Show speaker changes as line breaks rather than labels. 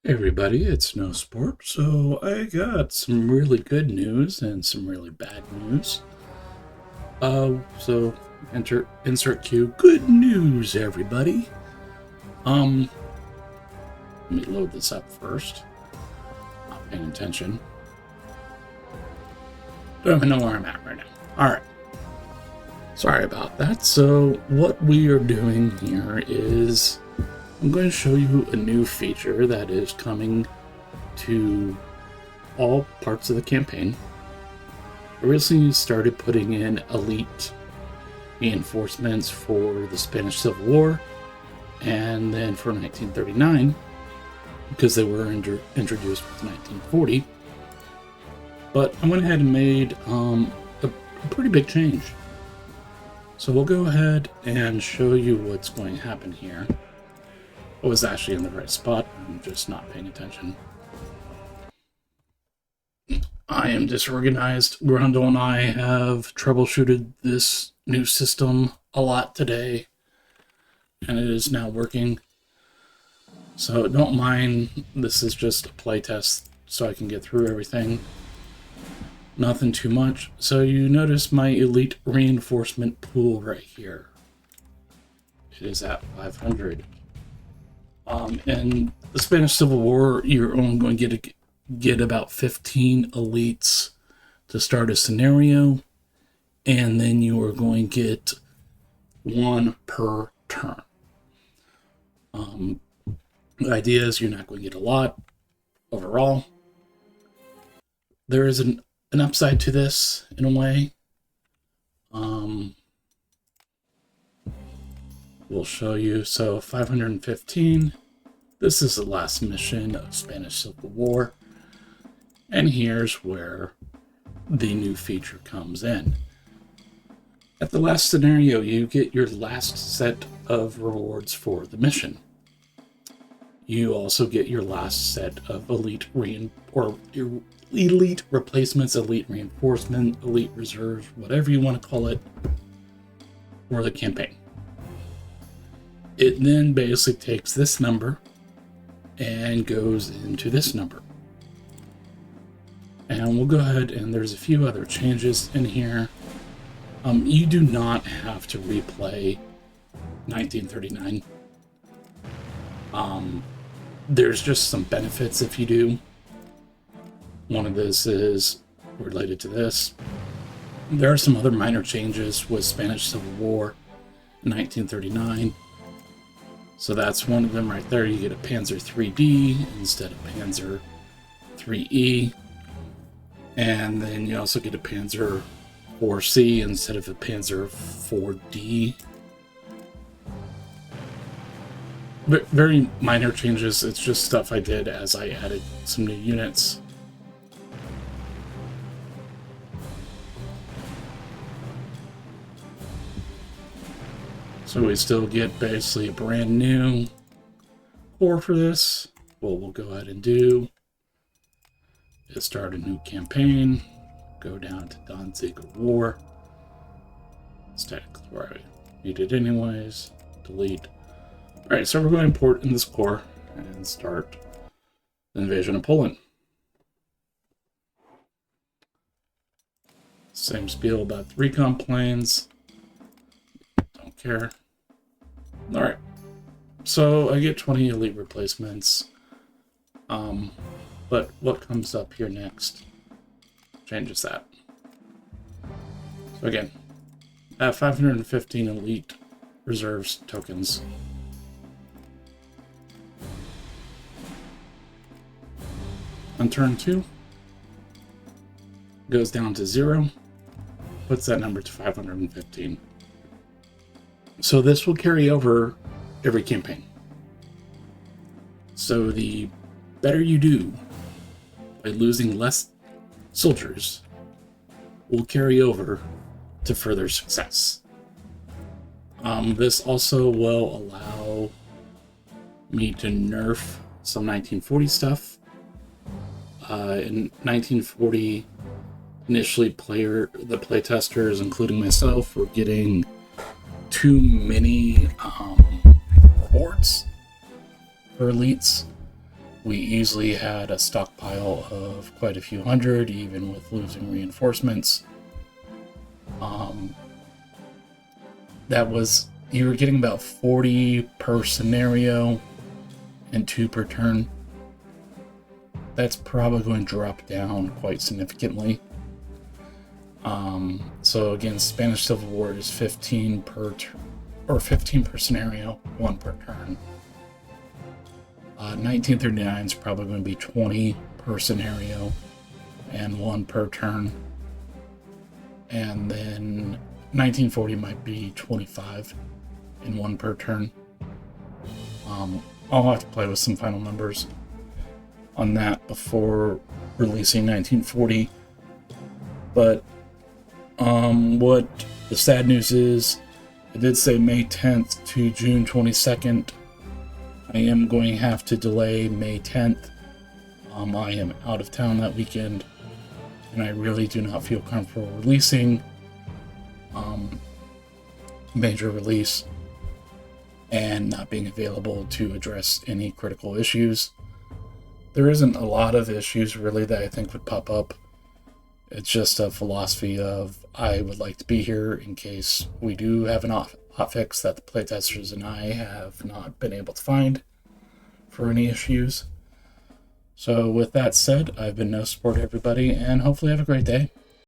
Hey everybody, it's No Sport. So I got some really good news and some really bad news. So insert cue. Good news, everybody. Um, Let me load this up first. Not paying attention. Don't even know where I'm at right now. All right. Sorry about that. So what we are doing here is I'm going to show you a new feature that is coming to all parts of the campaign. I recently started putting in elite reinforcements for the Spanish Civil War and then for 1939 because they were introduced with 1940. But I went ahead and made a pretty big change. So we'll go ahead and show you what's going to happen here. I was actually in the right spot. I'm just not paying attention. I am disorganized. Grundle and I have troubleshooted this new system a lot today, and it is now working. So don't mind, this is just a playtest so I can get through everything. Nothing too much. So you notice my elite reinforcement pool right here. It is at 500. In the Spanish Civil War, you're only going to get about 15 elites to start a scenario, and then you are going to get one per turn. The idea is you're not going to get a lot overall. There is an upside to this in a way. We'll show you. So 515. This is the last mission of Spanish Civil War. And here's where the new feature comes in. At the last scenario, you get your last set of rewards for the mission. You also get your last set of elite replacements, elite reinforcement, elite reserves, whatever you want to call it, for the campaign. It then basically takes this number and goes into this number. And we'll go ahead, and there's a few other changes in here. You do not have to replay 1939. There's just some benefits if you do. One of this is related to this. There are some other minor changes with Spanish Civil War in 1939. So that's one of them right there. You get a Panzer 3D instead of Panzer 3E. And then you also get a Panzer 4C instead of a Panzer 4D. But very minor changes. It's just stuff I did as I added some new units. So we still get basically a brand new core for this. What we'll go ahead and do is start a new campaign. Go down to Danzig War. Static where I need it anyways. Delete. Alright, so we're going to import in this core and start the invasion of Poland. Same spiel about the recon planes. Don't care. Alright, so I get 20 elite replacements. But what comes up here next changes that. So again, I have 515 elite reserves tokens. On turn 2, goes down to 0, puts that number to 515. So this will carry over every campaign. So the better you do by losing less soldiers will carry over to further success. This also will allow me to nerf some 1940 stuff. In 1940, initially the playtesters, including myself, were getting too many rewards for elites. We easily had a stockpile of quite a few hundred, even with losing reinforcements. You were getting about 40 per scenario and 2 per turn. That's probably going to drop down quite significantly. So again, Spanish Civil War is 15 per 15 per scenario, 1 per turn. 1939 is probably going to be 20 per scenario and 1 per turn. And then 1940 might be 25 and 1 per turn. I'll have to play with some final numbers on that before releasing 1940. But what the sad news is, I did say May 10th to June 22nd. I am going to have to delay May 10th. I am out of town that weekend, and I really do not feel comfortable releasing major release and not being available to address any critical issues. There isn't a lot of issues really that I think would pop up. It's just a philosophy of I would like to be here in case we do have an hotfix that the playtesters and I have not been able to find for any issues. So with that said, I've been No Support everybody, and hopefully have a great day.